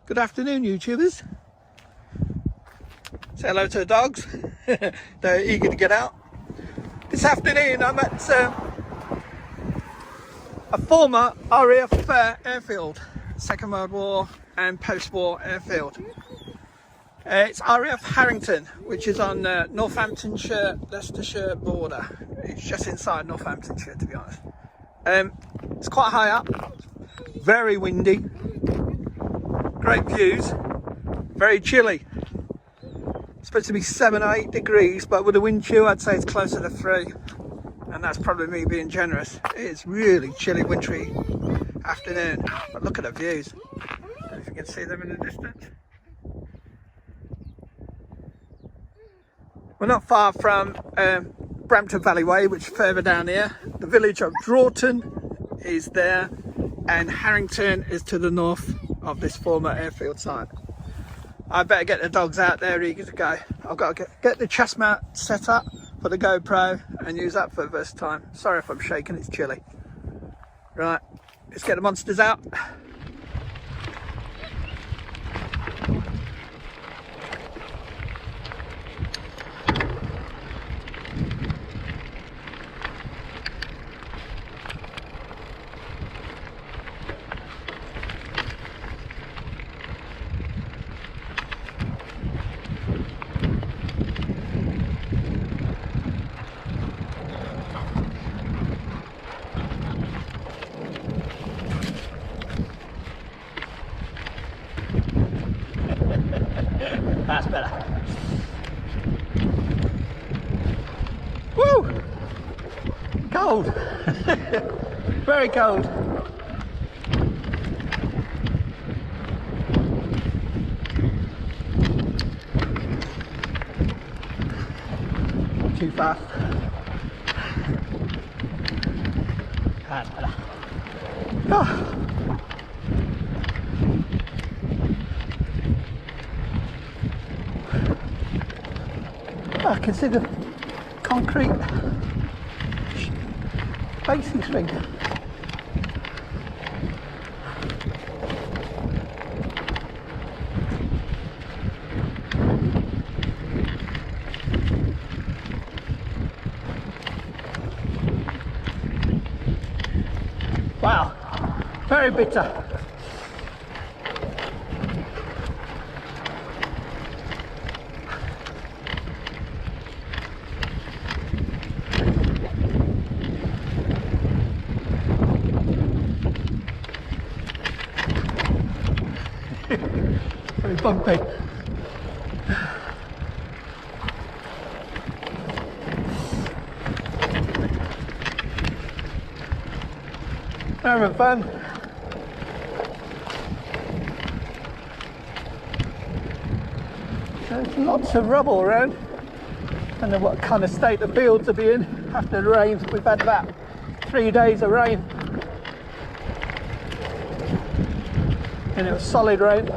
Good afternoon, YouTubers. Say hello to the dogs. They're eager to get out. This afternoon I'm at a former RAF airfield, Second World War and post-war airfield. It's RAF Harrington, which is on Northamptonshire, Leicestershire border. It's just inside Northamptonshire, to be honest. It's quite high up, very windy, great views, very chilly. It's supposed to be 7 or 8 degrees, but with the wind chill I'd say it's closer to 3, and that's probably me being generous. It's really chilly, wintry afternoon, but look at the views. I don't know if you can see them in the distance. We're not far from Brampton Valley Way, which is further down here. The village of Broughton is there, and Harrington is to the north of this former airfield site. I better get the dogs out there eager to go. I've got to get the chest mount set up for the GoPro and use that for the first time. Sorry if I'm shaking, it's chilly. Right, let's get the monsters out. That's better. Woo! Cold. Very cold. Too fast. That's better. Oh. I can see the concrete facing string. Wow, very bitter. Very bumpy. Having fun. There's lots of rubble around. I don't know what kind of state the fields will be in after the rains. We've had about 3 days of rain. And it was solid rain.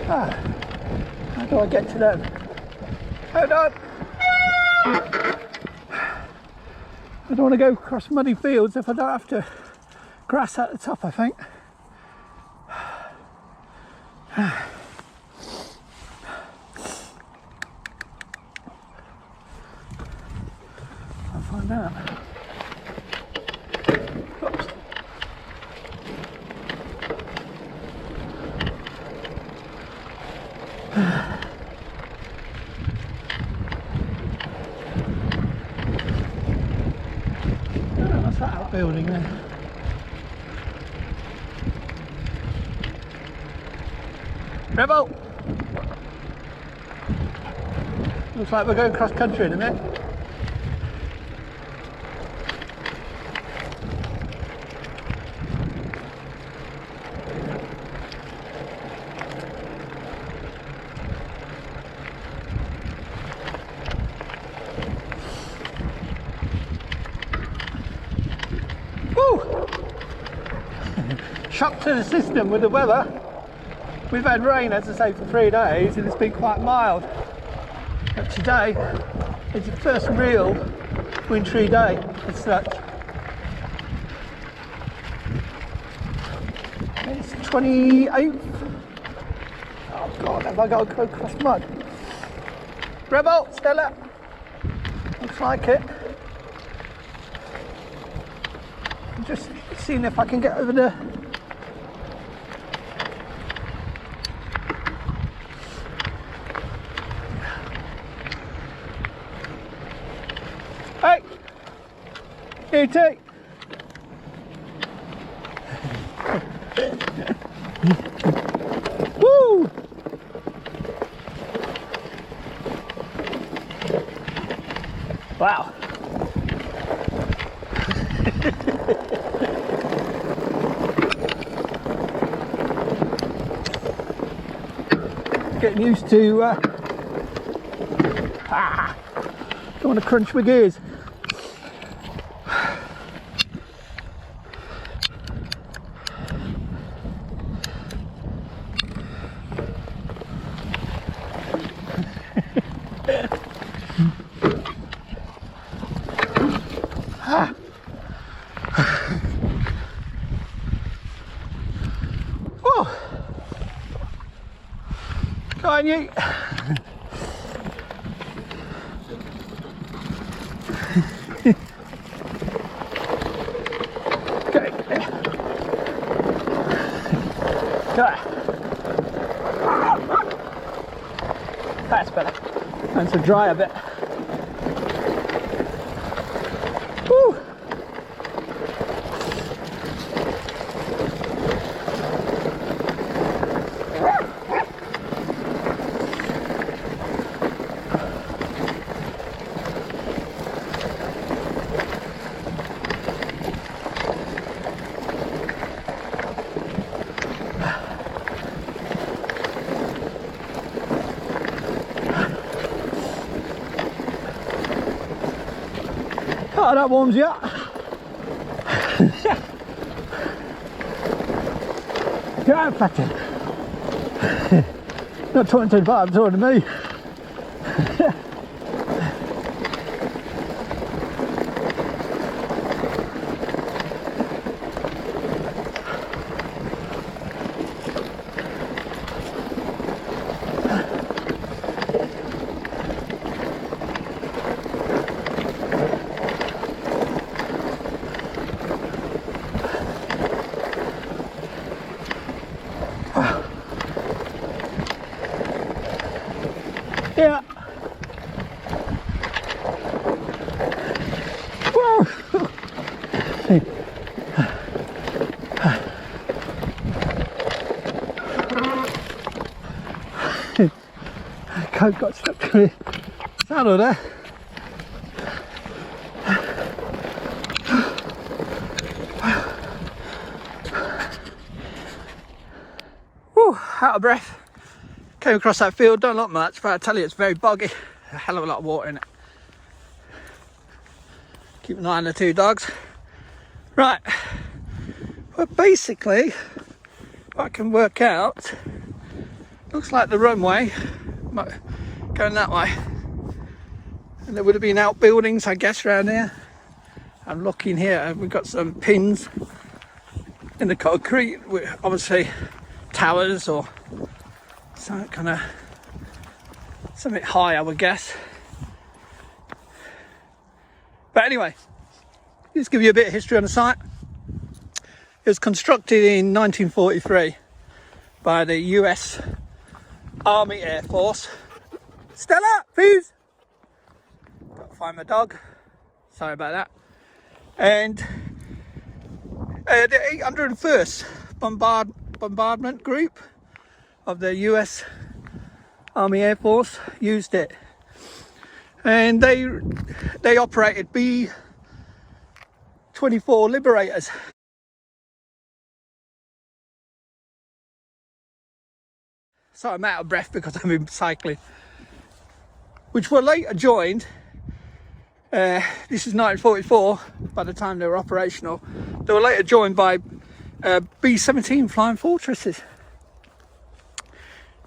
How do I get to them? Hold on! I don't want to go across muddy fields if I don't have to grass at the top, I think. I'll find out. Oops. What's that outbuilding there? Rebel! Looks like we're going cross country in a minute. Shock to the system with the weather. We've had rain, as I say, for 3 days and it's been quite mild. But today is the first real wintry day as such. It's 28th. Oh God, have I got to go across mud? Rebel, Stella. Looks like it. I'm just seeing if I can get over there. Hey! Here, take. Woo! Wow. Getting used to don't want to crunch my gears. Oh, go on you. Okay. That's better. And to dry a bit. Woo. Oh, that warms you up. Yeah, fatty. Not talking to the bar, I'm talking to me. Yeah. Whoa. Coat got stuck to the saddle there. Whew, out of breath. Came across that field, don't look much, but I tell you it's very boggy. A hell of a lot of water in it. Keep an eye on the two dogs. Right, well basically what I can work out, looks like the runway going that way, and there would have been outbuildings I guess around here. I'm looking here and we've got some pins in the concrete with obviously towers or something kind of something high I would guess. But anyway, just give you a bit of history on the site. It was constructed in 1943 by the US Army Air Force. Stella, please. Got to find my dog. Sorry about that. And the 801st bombardment group of the US Army Air Force used it. And they operated B-24 Liberators. So I'm out of breath because I've been cycling. Which were later joined, this is 1944, by the time they were operational, they were later joined by B-17 Flying Fortresses.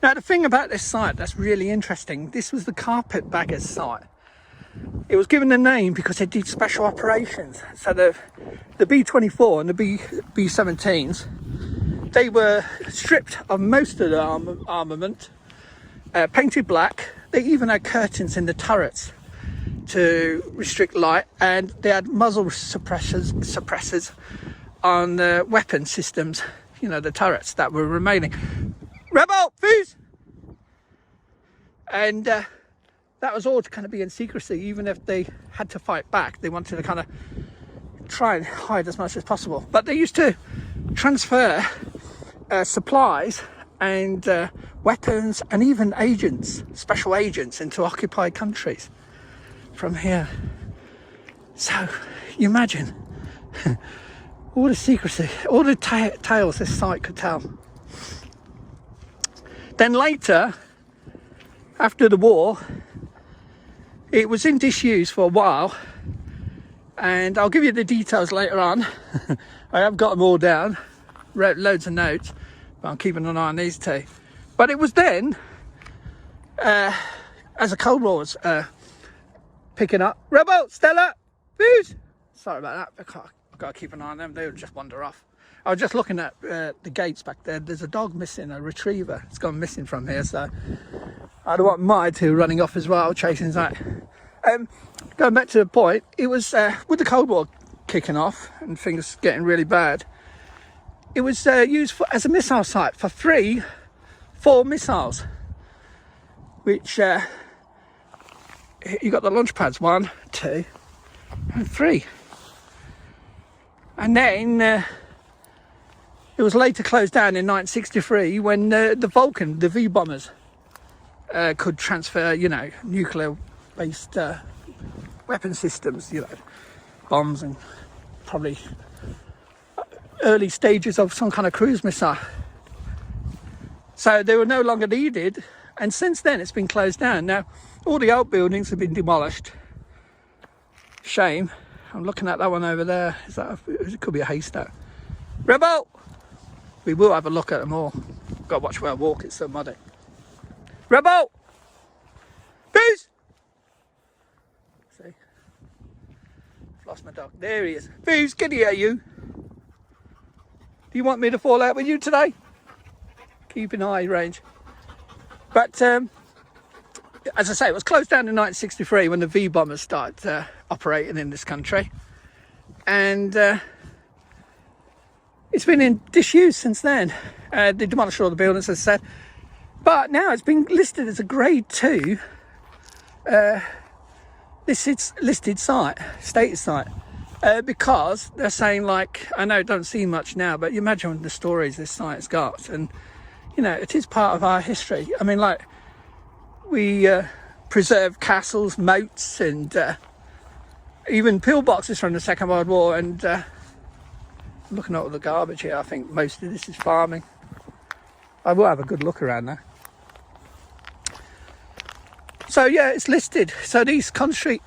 Now the thing about this site that's really interesting, this was the carpetbaggers site. It was given a name because they did special operations. So the B-24 and the B-17s, they were stripped of most of the armament, painted black. They even had curtains in the turrets to restrict light, and they had muzzle suppressors on the weapon systems, you know, the turrets that were remaining. Rebel, fuse! And that was all to kind of be in secrecy. Even if they had to fight back, they wanted to kind of try and hide as much as possible. But they used to transfer supplies and weapons and even agents, special agents, into occupied countries from here. So you imagine all the secrecy, all the tales this site could tell. Then later, after the war, it was in disuse for a while, and I'll give you the details later on. I have got them all down, wrote loads of notes, but I'm keeping an eye on these two. But it was then, as the Cold War was picking up, Rebel, Stella, fuse! Sorry about that, I've got to keep an eye on them, they would just wander off. I was just looking at the gates back there. There's a dog missing, a retriever. It's gone missing from here, so I don't want my two running off as well, chasing that. Going back to the point, it was with the Cold War kicking off and things getting really bad, it was used as a missile site for 4 missiles, which you got the launch pads 1, 2 and 3. And then it was later closed down in 1963 when the Vulcan, the V bombers, could transfer, you know, nuclear-based weapon systems, you know, bombs and probably early stages of some kind of cruise missile. So they were no longer needed, and since then it's been closed down. Now all the outbuildings have been demolished. Shame. I'm looking at that one over there. It could be a haystack. Rebel! We will have a look at them all. Got to watch where I walk, it's so muddy. Rebel! Fuse! See? I've lost my dog. There he is. Fuse, get here, you. Do you want me to fall out with you today? Keep an eye range. But, as I say, it was closed down in 1963 when the V bombers started operating in this country. And it's been in disuse since then. They demolished all the buildings, as I said. But now it's been listed as a grade 2 listed site, status site. Because they're saying, like, I know it don't seem much now, but you imagine the stories this site's got. And, you know, it is part of our history. I mean, like, we preserve castles, moats, and even pillboxes from the Second World War. And looking at all the garbage here, I think most of this is farming. I will have a good look around there. So yeah, it's listed. So these concrete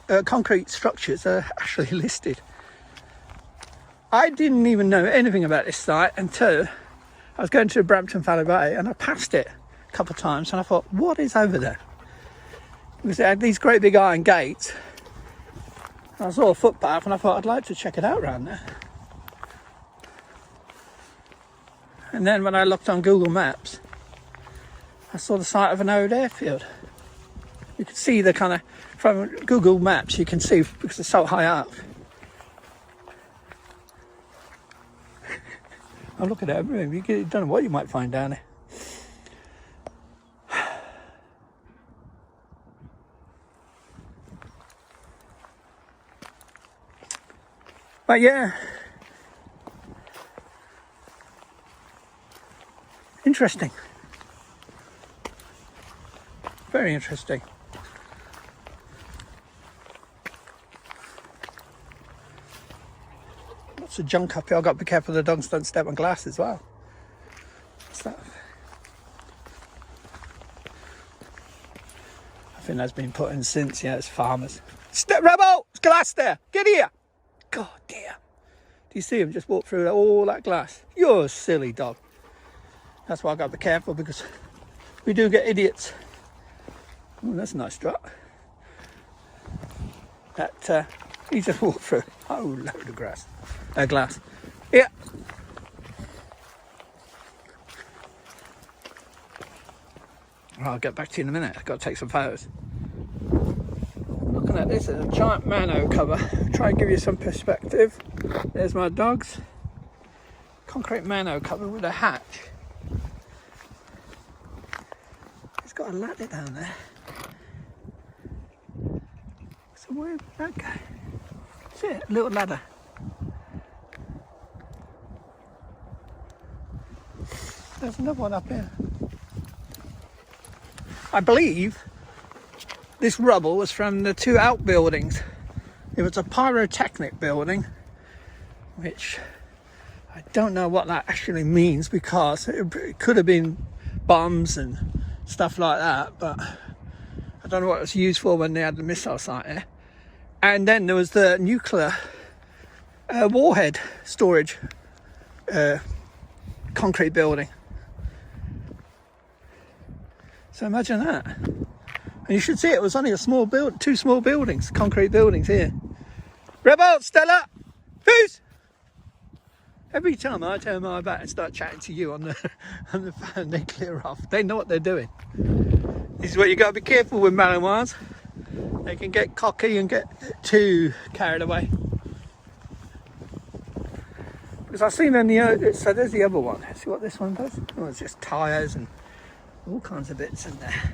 structures are actually listed. I didn't even know anything about this site until I was going to Brampton Valley Bay, and I passed it a couple of times, and I thought, what is over there? Because it had these great big iron gates. I saw a footpath, and I thought I'd like to check it out around there. And then when I looked on Google Maps, I saw the site of an old airfield. You can see the kind of, from Google Maps, you can see because it's so high up. I'm looking at it, you don't know what you might find down there. But yeah, interesting. Very interesting. Lots of junk up here. I've got to be careful the dogs don't step on glass as well. What's that? I think that's been put in since, yeah, it's farmers. Step, Rebel! There's glass there! Get here! God dear. Do you see him just walk through all that glass? You're a silly dog. That's why I've got to be careful, because we do get idiots. Oh, that's a nice drop. that you just walk through. Oh, load of glass. Yeah. I'll get back to you in a minute. I've got to take some photos. Looking at this, it's a giant Mano cover. Try and give you some perspective. There's my dogs. Concrete Mano cover with a hatch. It's got a ladder down there. So where did that go? See it? A little ladder. There's another one up here. I believe this rubble was from the two outbuildings. It was a pyrotechnic building, which I don't know what that actually means, because it could have been bombs and stuff like that, but I don't know what it was used for when they had the missile site there. And then there was the nuclear warhead storage concrete building. So imagine that. And you should see it was only a small build, two small buildings, concrete buildings here. Rebel, Stella, peace. Every time I turn my back and start chatting to you on the phone, they clear off. They know what they're doing. This is what you got to be careful with Malinois. They can get cocky and get too carried away. Because I've seen in the so there's the other one. See what this one does? Oh, it's just tyres and all kinds of bits in there.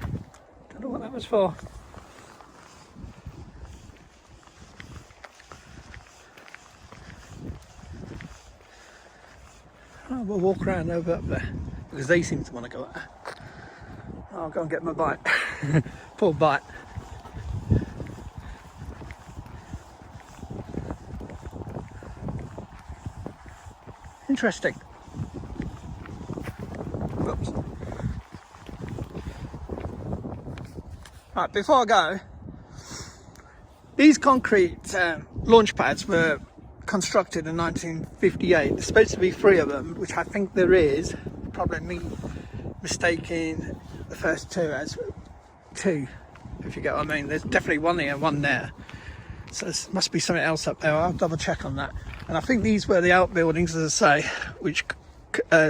Don't know what that was for. Oh, we'll walk around over up there because they seem to want to go up there. I'll go and get my bite. Poor bite. Interesting. Oops. Right, before I go, these concrete launch pads were constructed in 1958. There's supposed to be 3 of them, which I think there is. Probably me mistaking the first 2 as 2, if you get what I mean. There's definitely one here and one there. So there must be something else up there. I'll double check on that. And I think these were the outbuildings, as I say, which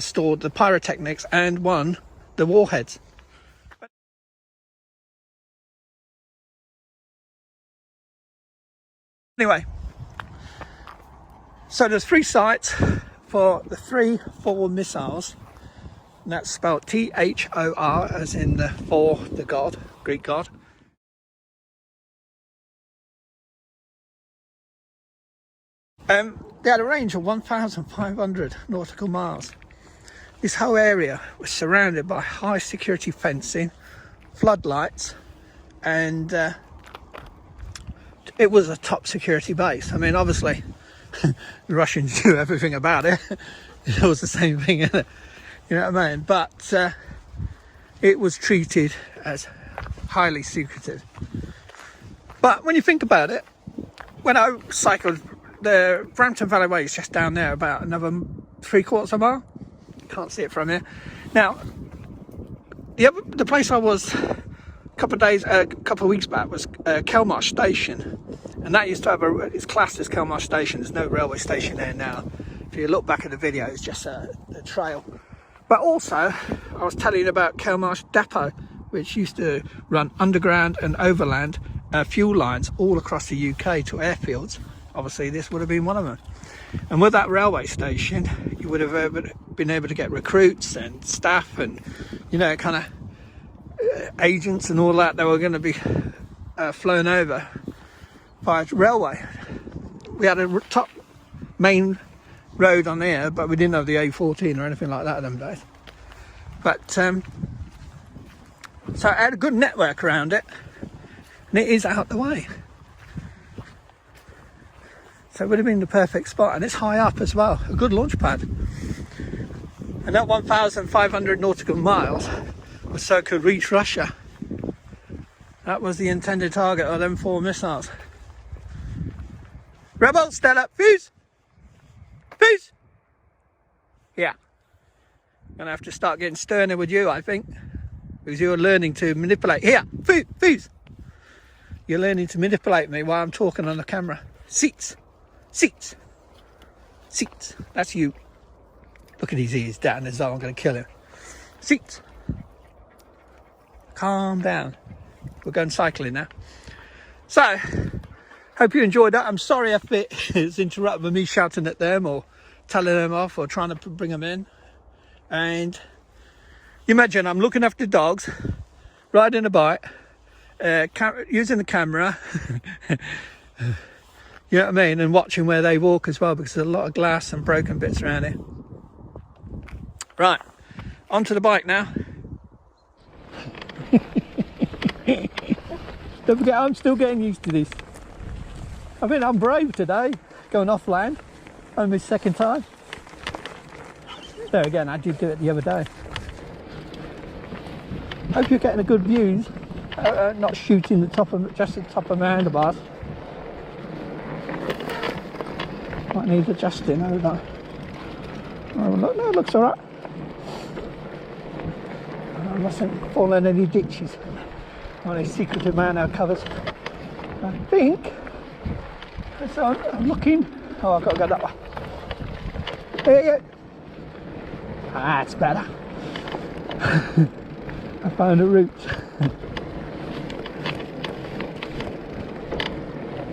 stored the pyrotechnics and the warheads. Anyway, so there's 3 sites for the 3-4 missiles, and that's spelled T-H-O-R, as in the 4, the god, Greek god. They had a range of 1,500 nautical miles. This whole area was surrounded by high security fencing, floodlights, and it was a top security base. I mean, obviously, the Russians knew everything about it. It was the same thing, isn't it? You know what I mean? But it was treated as highly secretive. But when you think about it, when I cycled, the Brampton Valley Way is just down there, about another 3/4 of a mile. Can't see it from here. Now, the place I was a couple of weeks back was Kelmarsh Station, and that used to have it's classed as Kelmarsh Station. There's no railway station there now. If you look back at the video, it's just a trail. But also, I was telling you about Kelmarsh Depot, which used to run underground and overland fuel lines all across the UK to airfields. Obviously, this would have been one of them. And with that railway station, you would have been able to get recruits and staff and, you know, kind of agents and all that. They were going to be flown over by railway. We had a top main road on there, but we didn't have the A14 or anything like that in them days. But so it had a good network around it, and it is out the way. So it would have been the perfect spot, and it's high up as well, a good launch pad. And that 1,500 nautical miles was so it could reach Russia. That was the intended target of them 4 missiles. Rebel, stand up, fuse! Fuse! Yeah. Gonna have to start getting sterner with you, I think, because you're learning to manipulate. Here, fuse! You're learning to manipulate me while I'm talking on the camera. Seats. Seats. Seats. That's you. Look at his ears down as though I'm going to kill him. Seats. Calm down. We're going cycling now. So, hope you enjoyed that. I'm sorry if it's interrupted with me shouting at them or telling them off or trying to bring them in. And imagine I'm looking after dogs, riding a bike, using the camera, you know what I mean, and watching where they walk as well, because there's a lot of glass and broken bits around here. Right, onto the bike now. Don't forget, I'm still getting used to this. I think I'm brave today, going off land. Only my second time. There again, I did do it the other day. Hope you're getting a good views. Not shooting the top of, just the top of my handlebars. Might need adjusting, I don't know. Oh, look, no, it looks alright. I mustn't fall in any ditches. On these secretive man covers. I think. So I'm looking. Oh, I've got to go that way. There you go. That's better. I found a route.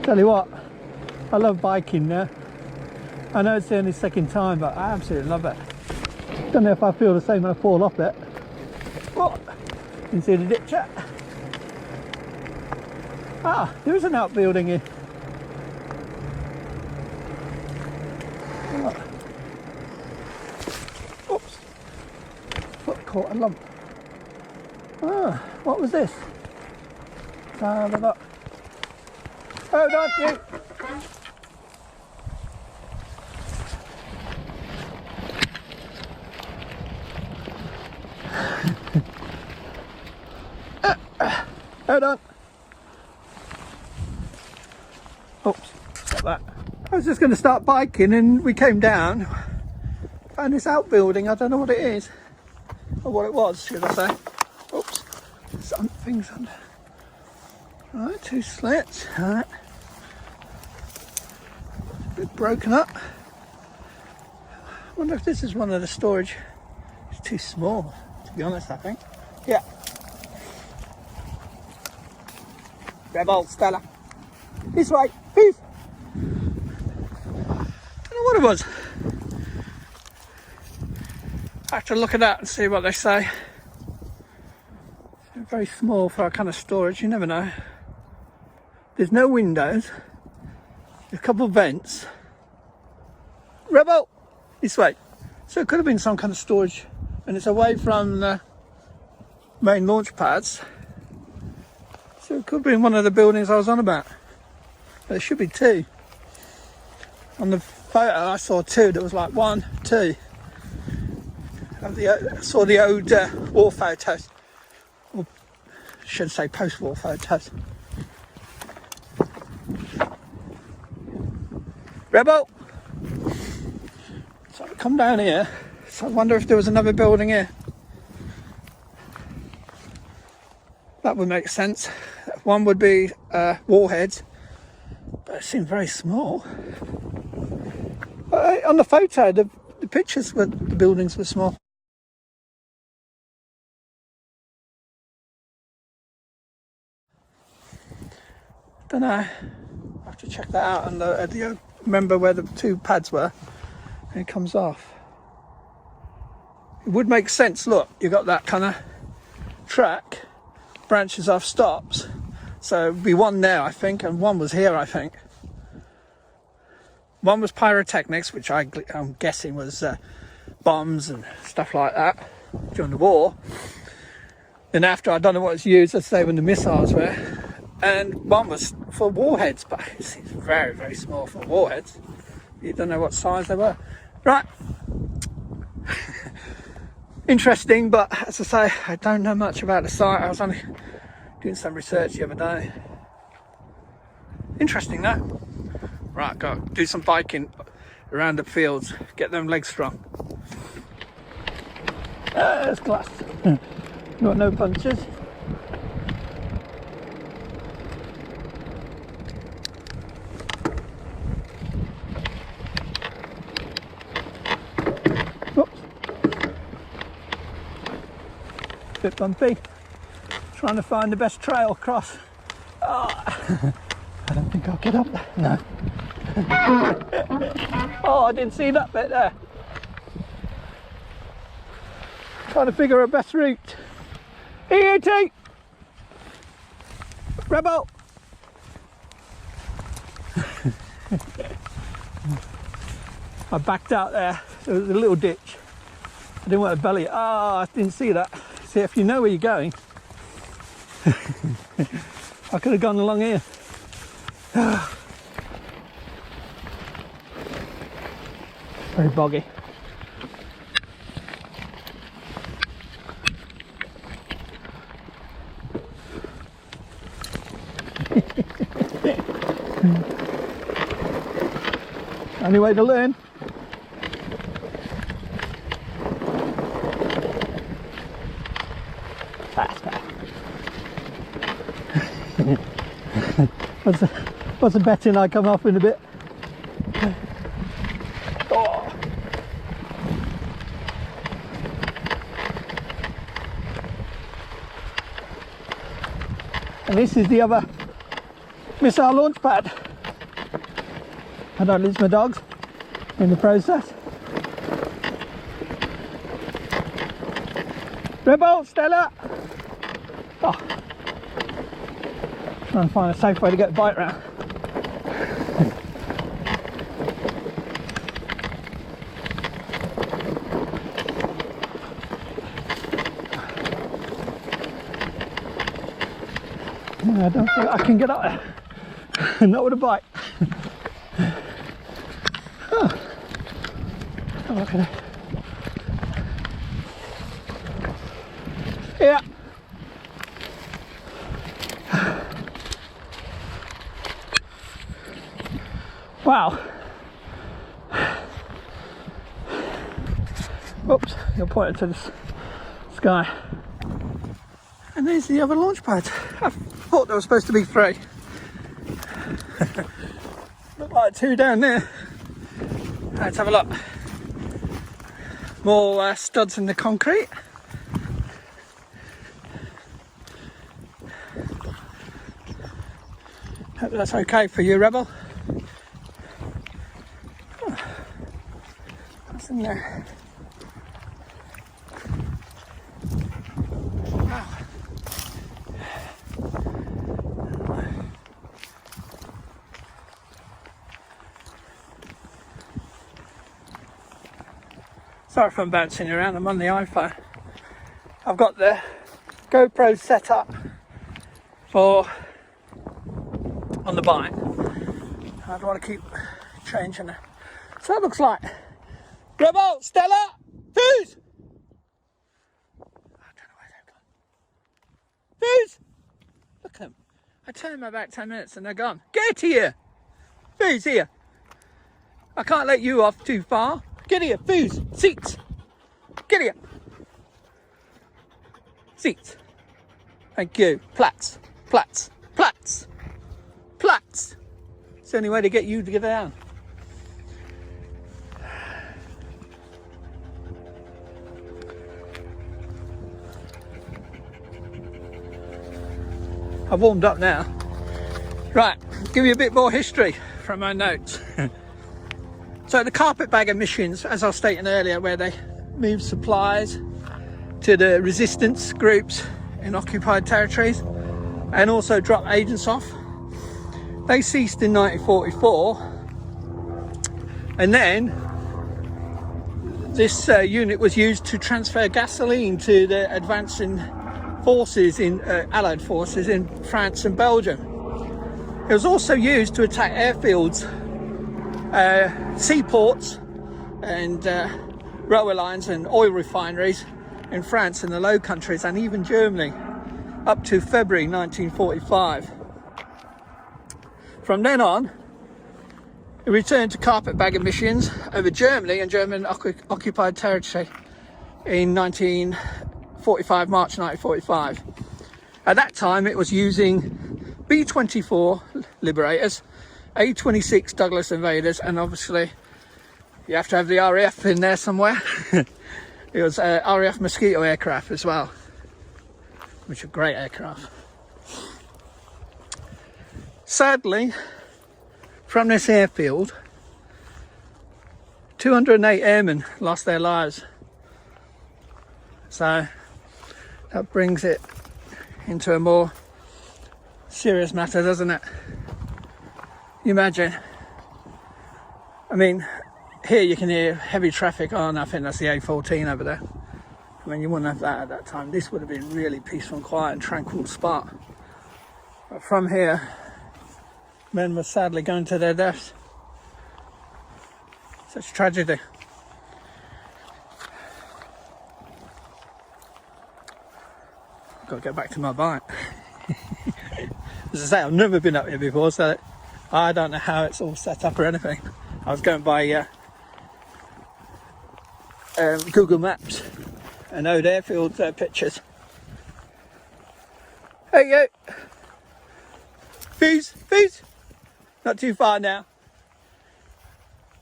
Tell you what, I love biking now. I know it's the only second time, but I absolutely love it. Don't know if I feel the same when I fall off it. Oh, you can see the ditch yet? Ah, there is an outbuilding here. Oops, foot caught a lump. Ah, what was this? Have a look. Oh, not you! Hold on. Oops, stop that. I was just going to start biking and we came down, found this outbuilding. I don't know what it is, or what it was, should I say. Oops, something's under. Right, two slits. Right. A bit broken up. I wonder if this is one of the storage. It's too small, to be honest, I think. Yeah. Grab old Stella. This way, peace. Don't know what it was. I have to look at that and see what they say. It's very small for our kind of storage, you never know. There's no windows. There's a couple of vents. Rebel! This way. So it could have been some kind of storage, and it's away from the main launch pads. So it could be in one of the buildings I was on about. There should be two. On the photo I saw two. There was like 1, 2. I saw the old war photos. Or I should say post-war photos. Rebel! So I come down here. So I wonder if there was another building here. That would make sense. One would be warheads, but it seemed very small. But on the photo, the pictures were, the buildings were small. Don't know. I have to check that out and remember where the two pads were. And it comes off. It would make sense. Look, you got that kind of track, branches off, stops. So it'd be one there, I think, and one was here, I think. One was pyrotechnics, which I'm guessing was bombs and stuff like that during the war. Then after, I don't know what it's used, let's say when the missiles were. And one was for warheads, but it seems very, very small for warheads. You don't know what size they were. Right. Interesting, but as I say, I don't know much about the site. I was only doing some research the other day. Interesting though. Right, go do some biking around the fields, get them legs strong. There's glass. Got no punches. bit bumpy. Trying to find the best trail across. Oh, I don't think I'll get up there. No. Oh, I didn't see that bit there. Trying to figure a best route. EAT! Rebel! I backed out there. There was a little ditch. I didn't want to belly it. Ah, I didn't see that. See, if you know where you're going, I could have gone along here. Very boggy. Only way to learn. What's the betting I come off in a bit? Oh. And this is the other missile launch pad. I don't lose my dogs in the process. Rebel, Stella! Oh. Try and find a safe way to get the bike round. Yeah, I don't think I can get up there. Not with a bike. Oh. Oh, look at it. Yeah. Wow. Oops, you're pointing to the sky. And there's the other launch pad. I thought there was supposed to be 3. Look like 2 down there. Let's have a look. More studs in the concrete. Hope that's okay for you, Rebel. Oh, what's in there? Wow. Sorry if I'm bouncing around, I'm on the iPhone. I've got the GoPro set up on the bike. I don't want to keep changing it. So that looks like Rebel, Stella, Foos! I don't know where they've gone. Foos! Look at them. I turned my back 10 minutes and they're gone. Get here! Foos, here. I can't let you off too far. Get here, Foos! Seats! Get here! Seats! Thank you. Plats! Plats! Plats! Plats! It's the only way to get you to get down. I've warmed up now. Right, give you a bit more history from my notes. So the carpetbag emissions, as I was stating earlier, where they moved supplies to the resistance groups in occupied territories and also dropped agents off. They ceased in 1944, and then this unit was used to transfer gasoline to the advancing forces in Allied forces in France and Belgium. It was also used to attack airfields, seaports and railway lines and oil refineries in France and the Low Countries and even Germany up to February 1945. From then on, it returned to carpetbag emissions over Germany and German occupied territory in March 1945. At that time, it was using B-24 Liberators, A-26 Douglas Invaders, and obviously you have to have the RAF in there somewhere. It was RAF Mosquito aircraft as well. which are great aircraft. Sadly, from this airfield, 208 airmen lost their lives. So that brings it into a more serious matter, doesn't it? You imagine, I mean, here you can hear heavy traffic on, I think that's the A14 over there. I mean, you wouldn't have that at that time. This would have been really peaceful and quiet and tranquil spot. But from here, men were sadly going to their deaths. Such tragedy. I've got to get back to my bike. As I say, I've never been up here before, so I don't know how it's all set up or anything. I was going by Google Maps and old airfield pictures. Hey, yo! Fuse! Fuse! Not too far now.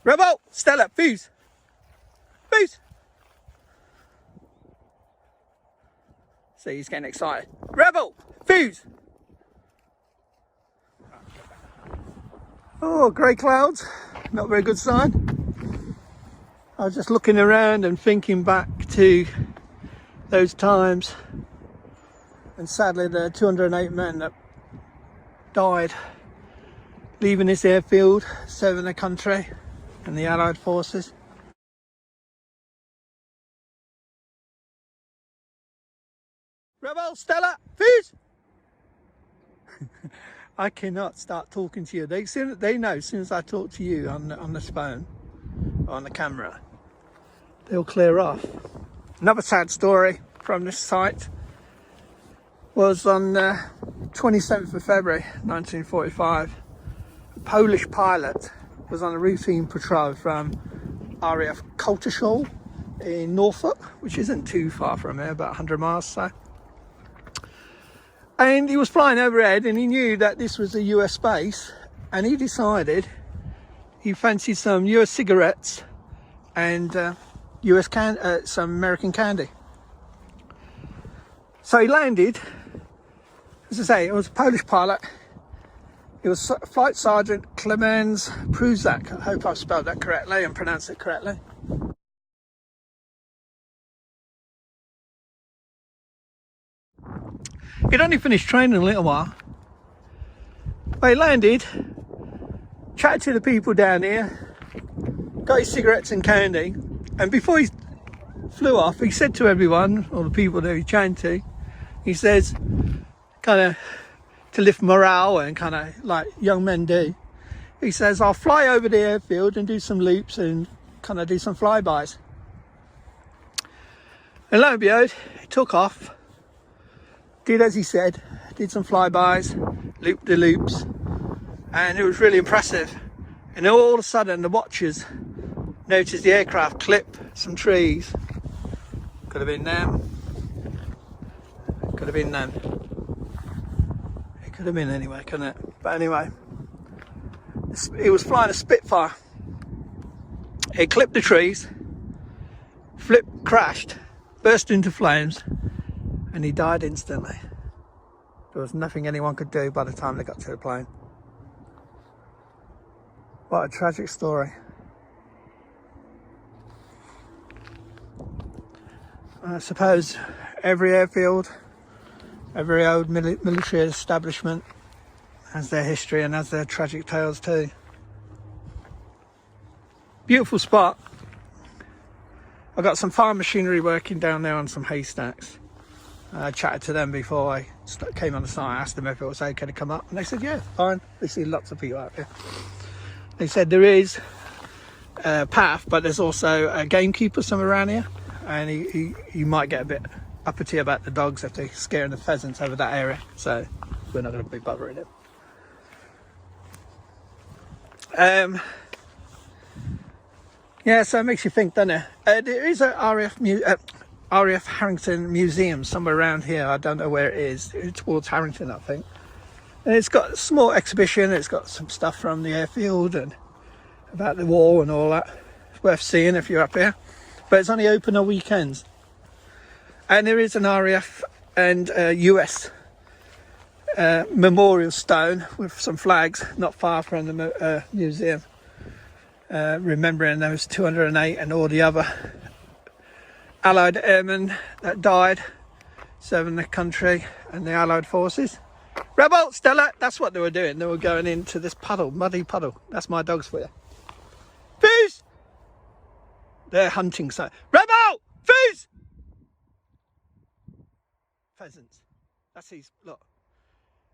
Rebel! Stella! Fuse! Fuse! See, he's getting excited. Rebel! Fuse! Oh, grey clouds. Not a very good sign. I was just looking around and thinking back to those times. And sadly, the 208 men that died leaving this airfield, serving the country and the Allied forces. Rebel, Stella, fuse! I cannot start talking to you. They know as soon as I talk to you on this phone, or on the camera, they'll clear off. Another sad story from this site was on 27th of February 1945. A Polish pilot was on a routine patrol from RAF Harrington in Norfolk, which isn't too far from here, about 100 miles or so. And he was flying overhead and he knew that this was a US base, and he decided he fancied some US cigarettes and some American candy. So he landed. As I say, it was a Polish pilot. It was Flight Sergeant Klemens Pruzak. I hope I've spelled that correctly and pronounced it correctly. He'd only finished training a little while. But he landed, chatted to the people down here, got his cigarettes and candy, and before he flew off, he said to everyone, or the people that he chatted to, he says, kind of to lift morale and kind of like young men do, he says, I'll fly over the airfield and do some loops and kind of do some flybys. And lo and behold, he took off, did as he said, did some flybys, looped the loops, and it was really impressive. And all of a sudden the watchers noticed the aircraft clip some trees. Could have been them. Could have been them. It could have been anyway, couldn't it? But anyway, it was flying a Spitfire. It clipped the trees, crashed, burst into flames, and he died instantly. There was nothing anyone could do by the time they got to the plane. What a tragic story. I suppose every airfield, every old military establishment has their history and has their tragic tales too. Beautiful spot. I've got some farm machinery working down there on some haystacks. I chatted to them before I came on the site. I asked them if it was okay to come up, and they said, yeah, fine. They see lots of people out here. They said there is a path, but there's also a gamekeeper somewhere around here, and he might get a bit uppity about the dogs if they're scaring the pheasants over that area, so we're not going to be bothering it. Yeah, so it makes you think, doesn't it? There is a RAF Harrington museum somewhere around here. I don't know where it is. It's towards Harrington, I think. And it's got a small exhibition. It's got some stuff from the airfield and about the war and all that. It's worth seeing if you're up here. But it's only open on weekends. And there is an RAF and US memorial stone with some flags not far from the museum, remembering those 208 and all the other Allied airmen that died serving the country and the Allied forces. Rebel, Stella, that's what they were doing. They were going into this puddle, muddy puddle. That's my dogs for you. Fuse! They're hunting, so. Rebel! Fuse! Pheasants. That's his, look.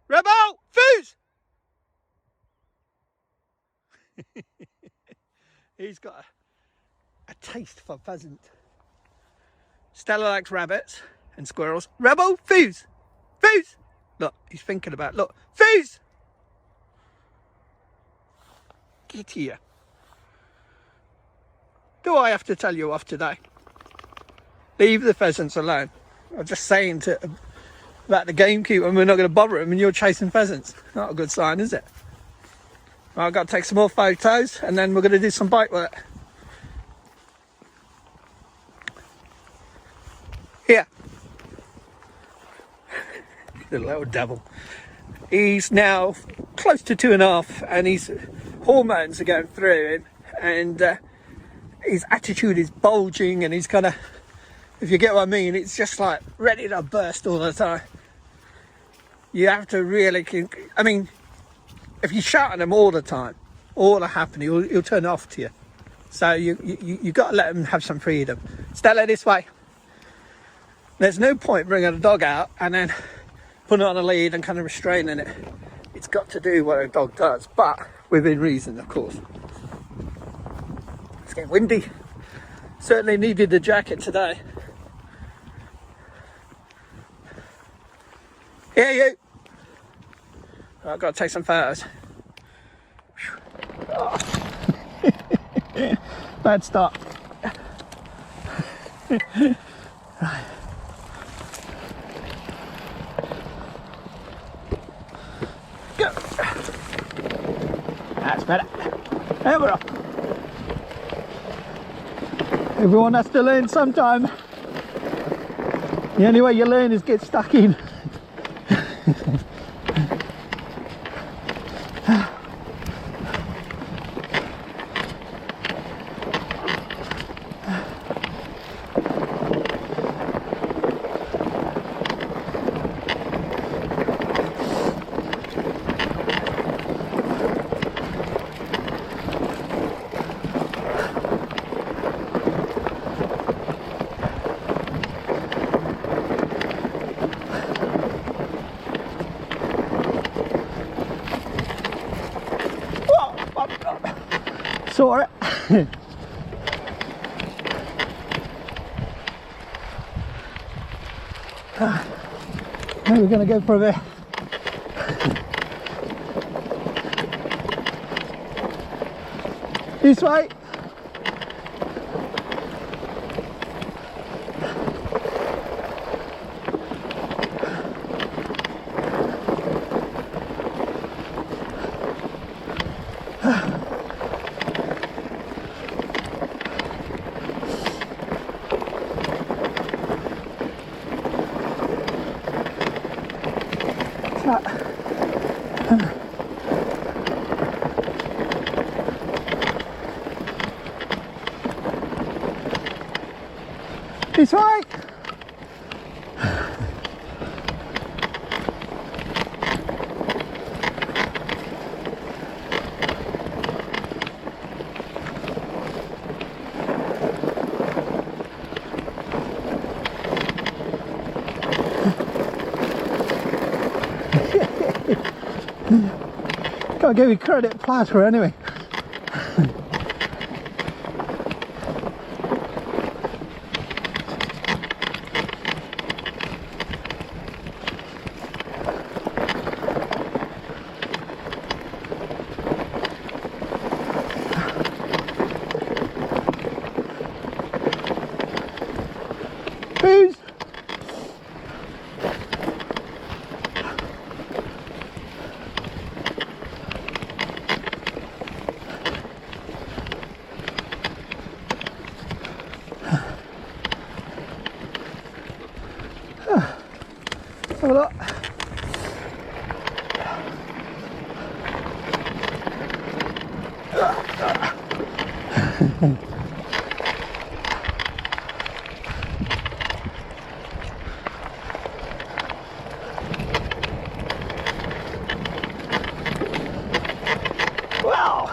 Rebel! Fuse! He's got a taste for pheasant. Stella likes rabbits and squirrels. Rebel! Fuse! Fuse! Look, he's thinking about it. Look, Fuse! Get here. Do I have to tell you off today? Leave the pheasants alone. I'm just saying about the gamekeeper and we're not going to bother him and you're chasing pheasants. Not a good sign, is it? Well, I've got to take some more photos and then we're going to do some bike work. Here. The little devil. He's now close to 2.5 and his hormones are going through him and his attitude is bulging and he's kind of, if you get what I mean, it's just like ready to burst all the time. You have to really, I mean, if you shout at him all the time, all that happen, he'll turn off to you. So you got to let him have some freedom. Stella, this way. There's no point bringing a dog out and then putting it on a lead and kind of restraining it. It's got to do what a dog does, but within reason, of course. It's getting windy. Certainly needed the jacket today. Here you. I've got to take some photos. Oh. Bad start. Right. Go. That's better. There we are. Everyone has to learn sometime. The only way you learn is get stuck in. Saw it. Now we're going to go for a bit. This way. This way. Gotta give you credit, platter anyway. Peace. Wow.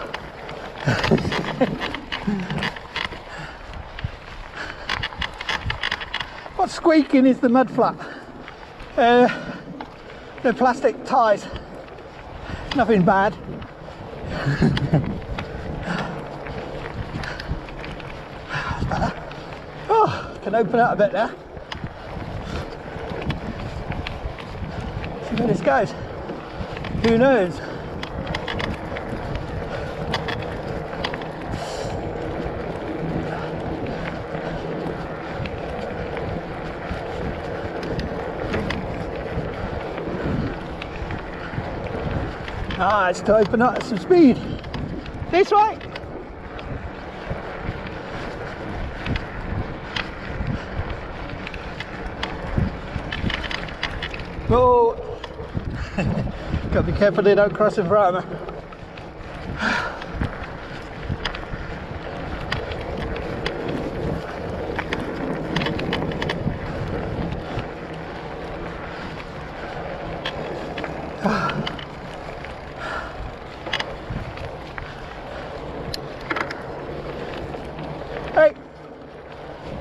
What's squeaking is the mud flap. The plastic tyres. Nothing bad. That's better. Oh, can open up a bit there. See where this goes. Who knows? Ah, it's to open up some speed. This way. Whoa. Gotta be careful they don't cross in front of me. Hey,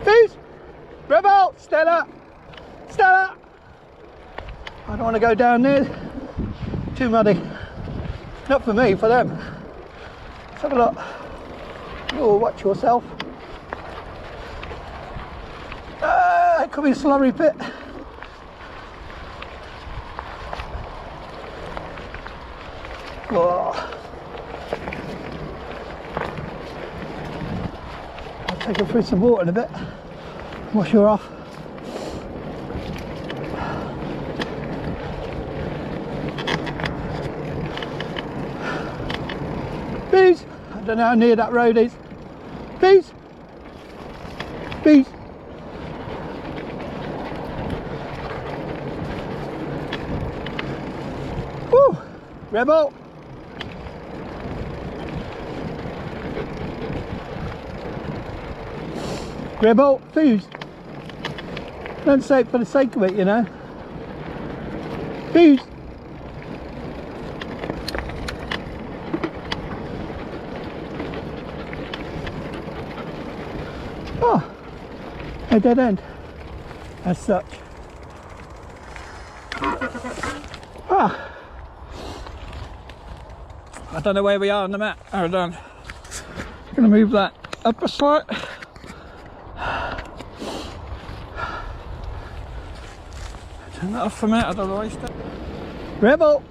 please, Rebel, Stella, Stella. I don't want to go down there. Too muddy. Not for me, for them. Let's have a look. Oh, watch yourself. It could be a slurry pit. Whoa. I'll take her through some water in a bit. Wash her off. Bees! I don't know how near that road is. Bees! Bees! Woo! Rebel! Rebel, food. Don't say it for the sake of it, you know. Food. Oh, a dead end, as such. Ah, I don't know where we are on the map. Hold on. I'm going to move that up a slight. Turn that off for a minute, I don't want to waste it. Rebel!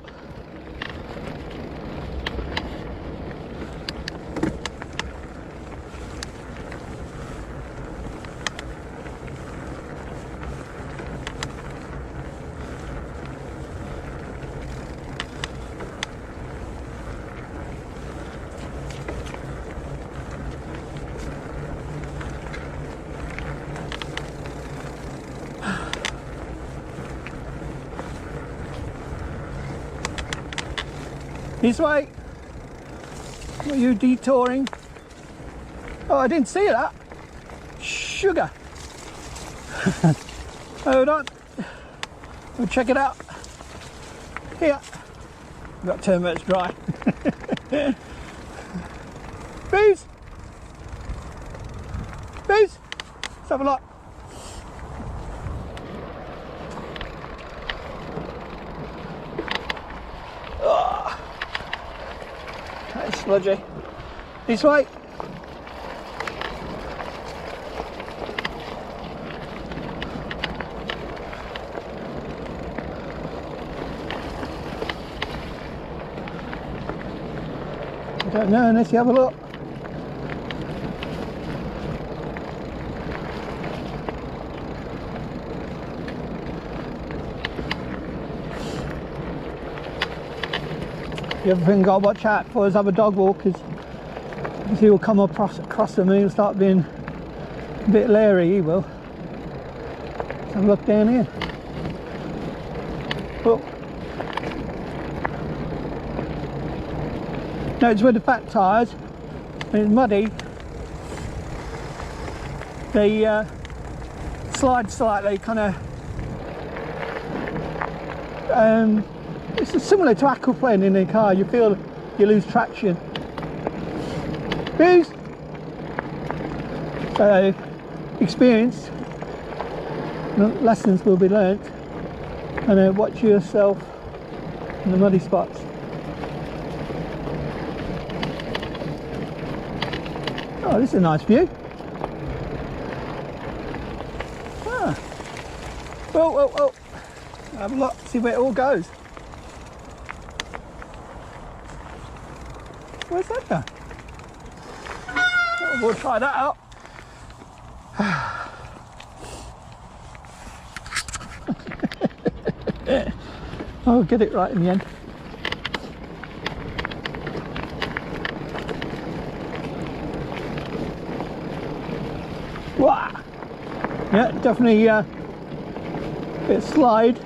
This way. What are you detouring? Oh, I didn't see that. Sugar. Hold on. We'll check it out. Here. We've got 2 minutes dry. Bees. Bees. Let's have a look. That's sludgy. This way. I don't know unless you have a look. The other thing I've got to watch out for is other dog walkers. Because he will come across them and he'll start being a bit leery, he will. Let's have a look down here. Oh. No, it's with the fat tyres and it's muddy. They slide slightly, kind of. It's similar to aquaplane in a car. You feel you lose traction. Boost. So, experience lessons will be learnt, and watch yourself in the muddy spots. Oh, this is a nice view. Ah. Whoa, whoa, whoa. Have a look, see where it all goes. Where's that going? Oh, we'll try that out. I'll get it right in the end. Wow. Yeah, definitely a bit of slide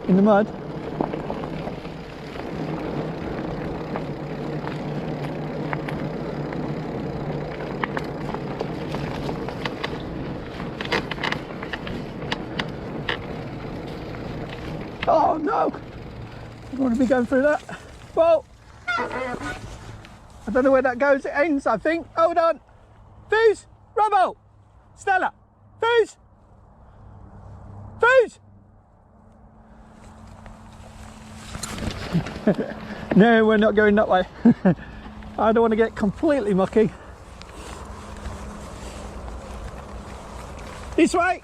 in the mud. Oh no! I don't want to be going through that. Whoa! I don't know where that goes. It ends, I think. Hold on. Fuse! Robbo! Stella! Fuse! Fuse! No, we're not going that way. I don't want to get completely mucky. This way!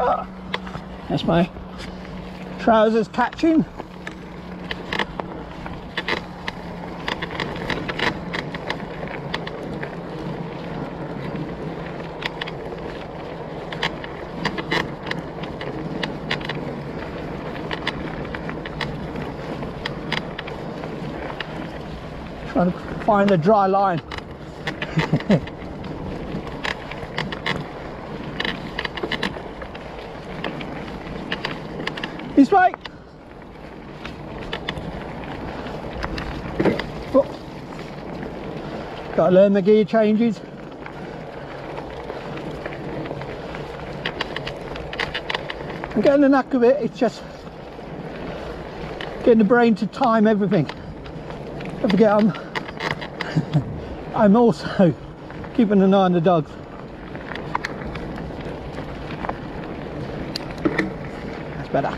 Oh, that's my trousers catching. Trying to find a dry line. This way. Oh. Got to learn the gear changes. I'm getting the knack of it. It's just getting the brain to time everything. Don't forget I'm also keeping an eye on the dogs. That's better.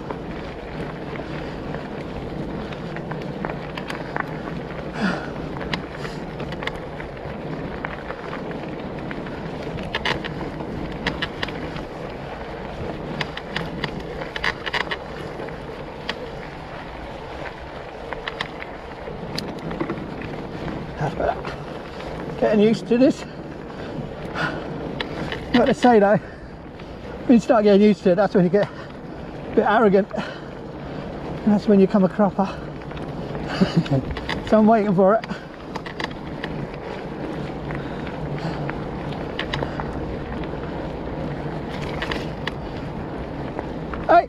That's better. Getting used to this. Got to say though, when you start getting used to it, that's when you get a bit arrogant. And that's when you come a cropper. So I'm waiting for it. Hey!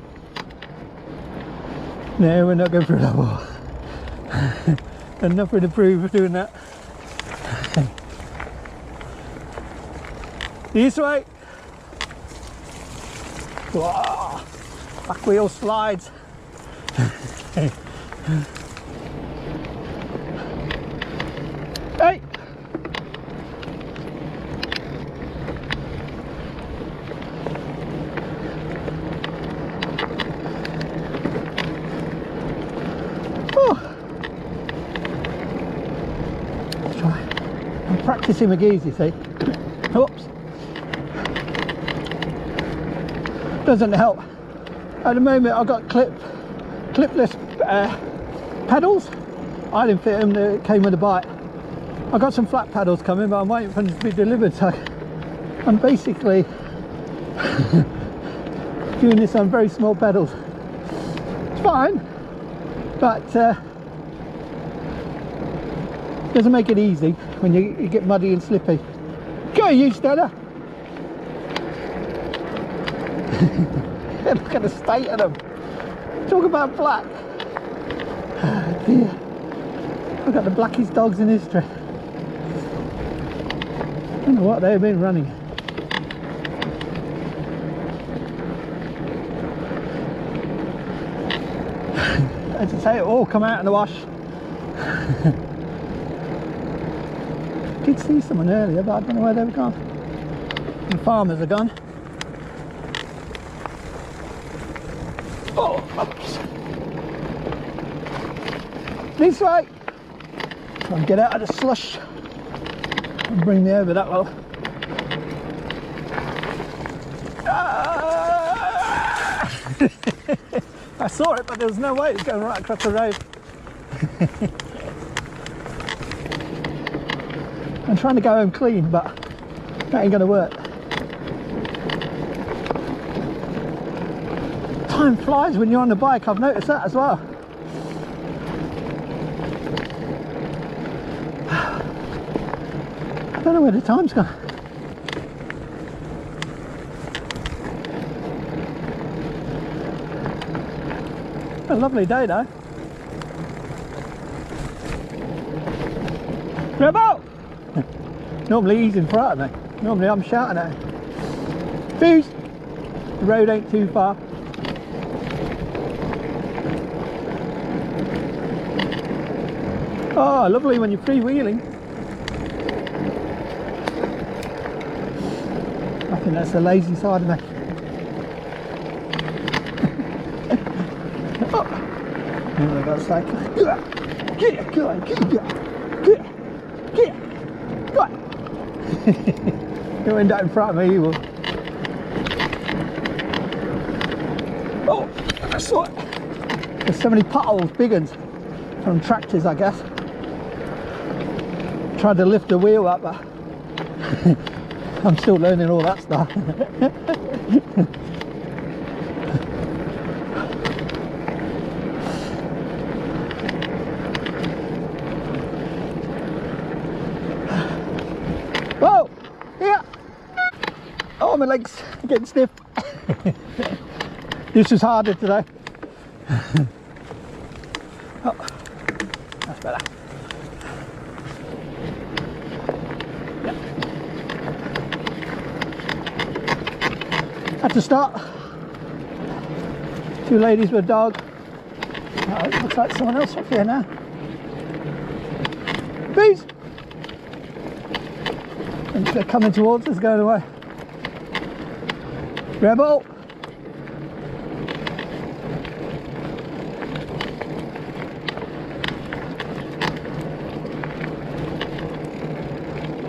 No, we're not going through that wall. And nothing to prove for doing that. This way. Wow. Back wheel slides. Hey. Let's try. I'm practicing my gears, you see. Oops. Doesn't help. At the moment I've got clipless pedals. I didn't fit them, they came with a bike. I've got some flat pedals coming, but I'm waiting for them to be delivered, so I'm basically doing this on very small pedals. It's fine, but doesn't make it easy when you get muddy and slippy. Go you, Stella! Look at the state of them. Talk about black. dear. I've got the blackest dogs in history. I don't know what they've been running. As I say, it all come out in the wash. Did see someone earlier, but I don't know where they've gone. The farmers are gone. Oh, oops. This way. Try and get out of the slush and bring me over that well. Ah! I saw it, but there was no way. It was going right across the road. I'm trying to go home clean, but that ain't going to work. Time flies when you're on the bike. I've noticed that as well. I don't know where the time's gone. A lovely day though. Grab out! Normally he's in front of me. Normally I'm shouting at him. Fuse! The road ain't too far. Oh, lovely when you're freewheeling. I think that's the lazy side of me. Oh. And I got a cycle. Get, go on, get. Go on. You'll end up in front of me, you will. Oh, I saw it. There's so many potholes, big ones, from tractors, I guess. Tried to lift the wheel up, but I'm still learning all that stuff. Whoa! Yeah! Oh, my legs are getting stiff. This was harder today. Oh, that's better. Yep. Had to stop. Two ladies with a dog. Oh, it looks like someone else up here now. Bees! And they're coming towards us, going away. Rebel!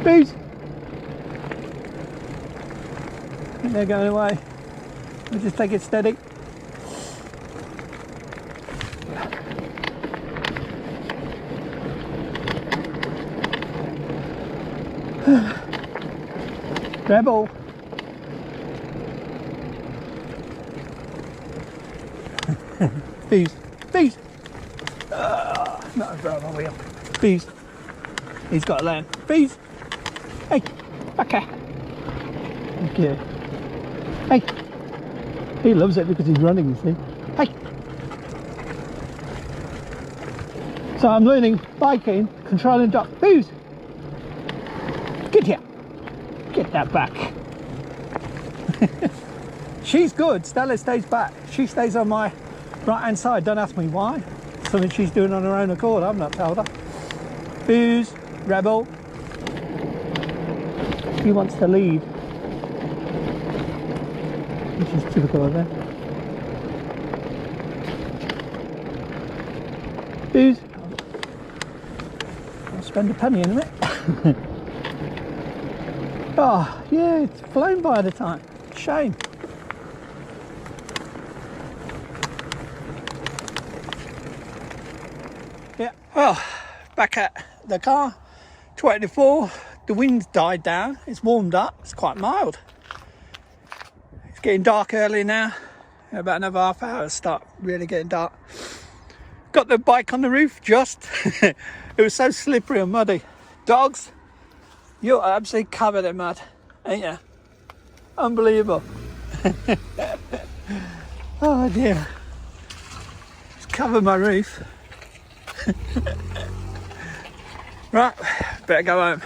Bees! I think they're going away. We'll just take it steady. Rebel! Bees! Bees! Not a drive on wheel. Bees! He's got a land. Bees! Hey! Back here! Okay. Hey! He loves it because he's running, you see. Hey! So I'm learning biking, controlling dog. Bees! Get here! Get that back. She's good. Stella stays back. She stays on my right hand side. Don't ask me why. Something she's doing on her own accord. I've not told her. Booze. Rebel. He wants to lead, which is typical of her. Booze. I'll spend a penny in a minute. Oh, yeah, it's flown by the time. Shame. Yeah, well, back at the car, 24, the wind's died down, it's warmed up, it's quite mild. It's getting dark early now, in about another half hour it'll start really getting dark. Got the bike on the roof just, it was so slippery and muddy. Dogs, you're absolutely covered in mud, ain't you? Unbelievable. Oh dear. It's covered my roof. Right, better go home.